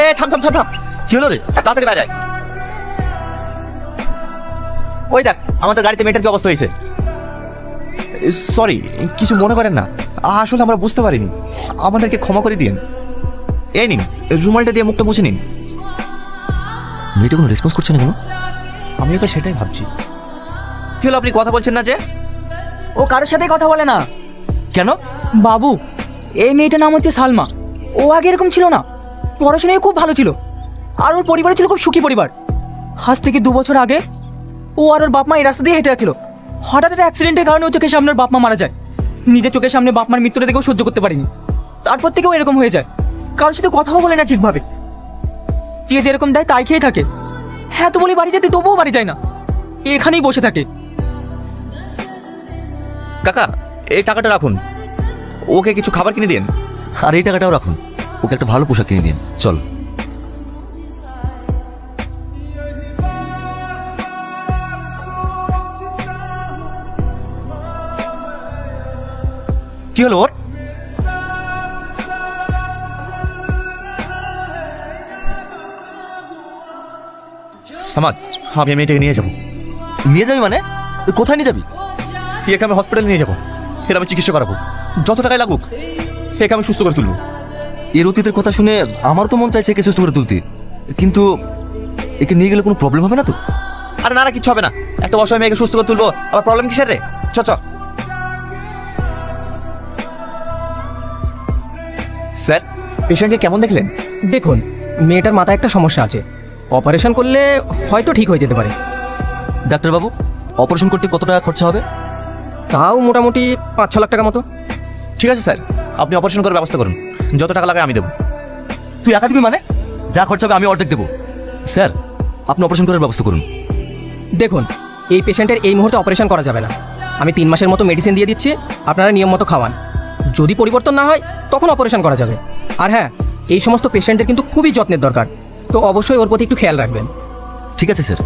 এ থাম থাম থাম থাম, কি হলো রে? তাড়াতাড়ি বাইরে আয়। ওই দেখ আমাদের গাড়িতে মেয়েটার কি অবস্থা হয়েছে। সরি, কিছু মনে করেন না, আসলে আমরা বুঝতে পারিনি, আমাদেরকে ক্ষমা করে দিন। এই নিন রুমালটা দিয়ে মুখটা মুছে নিন। মেয়েটা কোনো রেসপন্স করছে না কেন? আমিও তো সেটাই ভাবছি। কি হলো, আপনি কথা বলছেন না যে? ও কারোর সাথে কথা বলে না। কেন? বাবু, এই মেয়েটার নাম হচ্ছে সালমা। ও আগে এরকম ছিল না, পড়াশোনায় খুব ভালো ছিল, আর ওর পরিবার ছিল খুব সুখী পরিবার। আজ থেকে 2 বছর আগে ও আর ওর বাপ মা এই রাস্তা দিয়ে হেঁটে যাচ্ছিল। হঠাৎ একটা অ্যাক্সিডেন্টের কারণে ও চোখের সামনে ওর বাপ মা মারা যায়। নিজের চোখের সামনে বাপ মার মৃত্যুটা দেখেও সহ্য করতে পারিনি। তারপর থেকেও এরকম হয়ে যায়, কারোর সাথে কথাও বলে না ঠিকভাবে। যে যেরকম দেয় তাই খেয়ে থাকে। হ্যাঁ তো বলি বাড়ি যেতে, তবুও বাড়ি যায় না, এখানেই বসে থাকে। কাকা এই টাকাটা রাখুন, ওকে কিছু খাবার কিনে দিন। আর এই টাকাটাও রাখুন, ওকে একটা ভালো পোশাক কিনে দিন। চল। কি হলো ওর? সামাদ, আমি মেয়েটাকে নিয়ে যাবো। নিয়ে যাবি মানে? কোথায় নিয়ে যাবি? একে আমি হসপিটালে নিয়ে যাবো, এর আমি চিকিৎসা করাবো, যত টাকায় লাগুক একে আমি সুস্থ করে তুলবো। এর অতীতের কথা শুনে আমার তো মন চাইছে একে সুস্থ করে তুলতে, কিন্তু একে নিয়ে গেলে কোনো প্রবলেম হবে না তো? আরে না না, কিছু হবে না, একটা অসহায় মেয়েকে সুস্থ করে তুলবো, আবার প্রবলেম কিসের রে? চ চ। স্যার, পেশেন্টকে কেমন দেখলেন? দেখুন, মেয়েটার মাথায় একটা সমস্যা আছে, অপারেশন করলে হয়তো ঠিক হয়ে যেতে পারে। ডাক্তারবাবু, অপারেশন করতে কত টাকা খরচা হবে? তাও মোটামুটি 5-6 লাখ টাকা মতো। ঠিক আছে স্যার, আপনি অপারেশন করার ব্যবস্থা করুন, যত টাকা লাগে আমি দেবো। তুই একা দিবি মানে? যা খরচা হবে আমি অর্ধেক দেবো। স্যার, আপনি অপারেশন করার ব্যবস্থা করুন। দেখুন, এই পেশেন্টের এই মুহূর্তে অপারেশন করা যাবে না। আমি 3 মাসের মতো মেডিসিন দিয়ে দিচ্ছি, আপনারা নিয়ম মতো খাওয়ান। যদি পরিবর্তন না হয় তখন অপারেশন করা যাবে। আর হ্যাঁ, এই সমস্ত পেশেন্টের কিন্তু খুবই যত্নের দরকার, তো অবশ্যই ওর প্রতি একটু খেয়াল রাখবেন। ঠিক আছে স্যার।